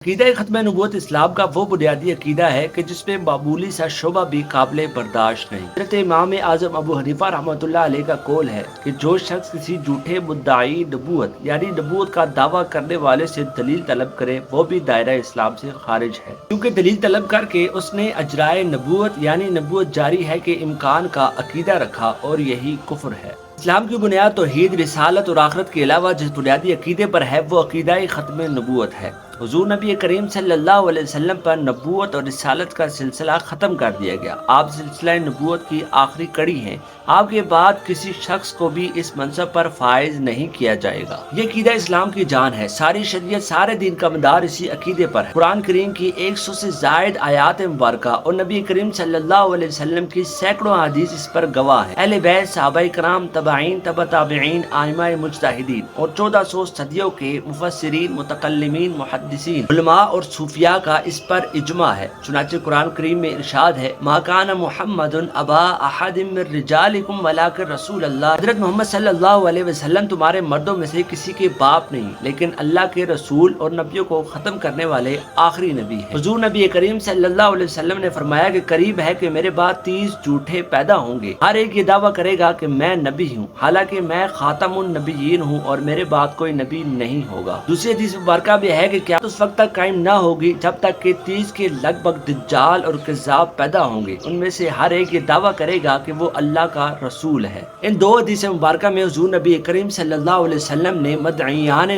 عقیدہ ختم نبوت اسلام کا وہ بنیادی عقیدہ ہے کہ جس میں معمولی سا شعبہ بھی قابل برداشت نہیں۔ حضرت امام اعظم ابو حنیفہ رحمۃ اللہ علیہ کا قول ہے کہ جو شخص کسی جھوٹے مدعی نبوت یعنی نبوت کا دعویٰ کرنے والے سے دلیل طلب کرے وہ بھی دائرہ اسلام سے خارج ہے، کیونکہ دلیل طلب کر کے اس نے اجرائے نبوت یعنی نبوت جاری ہے کے امکان کا عقیدہ رکھا، اور یہی کفر ہے۔ اسلام کی بنیاد توحید، رسالت اور آخرت کے علاوہ جس بنیادی عقیدے پر ہے وہ عقیدہ ختم نبوت ہے۔ حضور نبی کریم صلی اللہ علیہ وسلم پر نبوت اور رسالت کا سلسلہ ختم کر دیا گیا۔ آپ سلسلہ نبوت کی آخری کڑی ہیں۔ آپ کے بعد کسی شخص کو بھی اس منصب پر فائز نہیں کیا جائے گا۔ یہ عقیدہ اسلام کی جان ہے۔ ساری شریعت، سارے دین کا مدار اسی عقیدے پر ہے۔ قرآن کریم کی 100 سے زائد آیات مبارکہ اور نبی کریم صلی اللہ علیہ وسلم کی سینکڑوں احادیث اس پر گواہ ہیں۔ اہل بیت، صحابہ کرام، تابعین، تبع تابعین، ائمہ مجتہدین اور 1400 صدیوں کے مفسرین، متکلمین، محدثین، علماء اور صوفیاء کا اس پر اجماع ہے۔ چنانچہ قرآن کریم میں ارشاد ہے: ما کان محمد ابا احد من رجالکم ولکن رسول اللہ۔ حضرت محمد صلی اللہ علیہ وسلم تمہارے مردوں میں سے کسی کے باپ نہیں، لیکن اللہ کے رسول اور نبیوں کو ختم کرنے والے آخری نبی ہیں۔ حضور نبی کریم صلی اللہ علیہ وسلم نے فرمایا کہ قریب ہے کہ میرے بعد 30 جھوٹے پیدا ہوں گے، ہر ایک یہ دعویٰ کرے گا کہ میں نبی ہوں، حالانکہ میں خاتم النبیین ہوں اور میرے بعد کوئی نبی نہیں ہوگا۔ دوسری حدیث مبارکہ بھی ہے کہ کیا اس وقت تک قائم نہ ہوگی جب تک کہ 30 کے لگ بھگ دجال اور کذاب پیدا ہوں گے، ان میں سے ہر ایک یہ دعویٰ کرے گا کہ وہ اللہ کا رسول ہے۔ ان دو حدیث مبارکہ میں حضور نبی کریم صلی اللہ علیہ وسلم نے مدعیان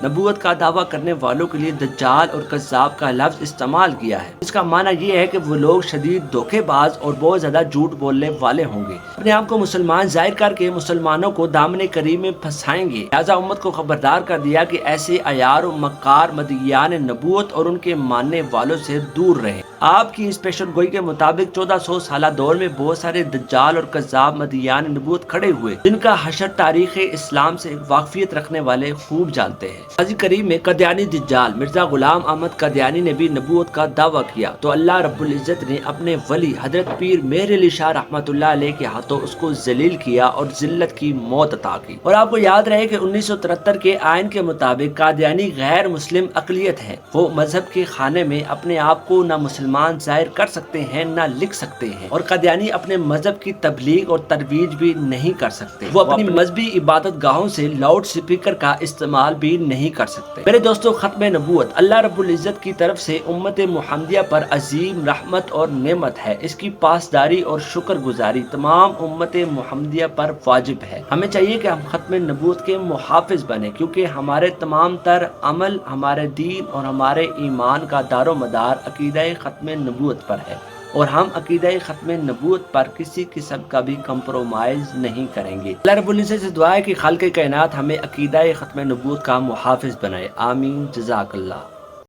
نبوت کا دعویٰ کرنے والوں کے لیے دجال اور کذاب کا لفظ استعمال کیا ہے۔ اس کا معنی یہ ہے کہ وہ لوگ شدید دھوکے باز اور بہت زیادہ جھوٹ بولنے والے ہوں گے، اپنے آپ کو مسلمان ظاہر کر کے مسلمانوں کو دامن کریم میں پھنسائیں گے۔ لہٰذا امت کو خبردار کر دیا کہ ایسے عیار و مکار مدعیان نبوت اور ان کے ماننے والوں سے دور رہیں۔ آپ کی اس پیشن گوئی کے مطابق 1400 سالہ دور میں بہت سارے دجال اور کذاب مدعیان نبوت کھڑے ہوئے، جن کا حشر تاریخ اسلام سے واقفیت رکھنے والے خوب جانتے ہیں۔ قرآن کریم میں قادیانی دجال مرزا غلام احمد قادیانی نے بھی نبوت کا دعویٰ کیا تو اللہ رب العزت نے اپنے ولی حضرت پیر مہر علی شاہ رحمۃ اللہ علیہ کے ہاتھوں اس کو ذلیل کیا اور ذلت کی موت عطا کی۔ اور آپ کو یاد رہے کہ 1973 کے آئین کے مطابق قادیانی غیر مسلم اقلیت ہے۔ وہ مذہب کے خانے میں اپنے آپ کو نہ مسلمان ظاہر کر سکتے ہیں نہ لکھ سکتے ہیں، اور قادیانی اپنے مذہب کی تبلیغ اور ترویج بھی نہیں کر سکتے۔ وہ اپنی مذہبی عبادت گاہوں سے لاؤڈ اسپیکر کا استعمال بھی نہیں کر سکتے۔ میرے دوستو، ختم نبوت اللہ رب العزت کی طرف سے امت محمدیہ پر عظیم رحمت اور نعمت ہے۔ اس کی پاسداری اور شکر گزاری تمام امت محمدیہ پر واجب ہے۔ ہمیں چاہیے کہ ہم ختم نبوت کے محافظ بنیں، کیونکہ ہمارے تمام تر عمل، ہمارے دین اور ہمارے ایمان کا دار و مدار عقیدہ ختم نبوت پر ہے، اور ہم عقیدہ ختم نبوت پر کسی قسم کا بھی کمپرومائز نہیں کریں گے۔ اللہ رب العزت سے دعا ہے کہ خالق کائنات ہمیں عقیدہ ختم نبوت کا محافظ بنائے۔ آمین۔ جزاک اللہ۔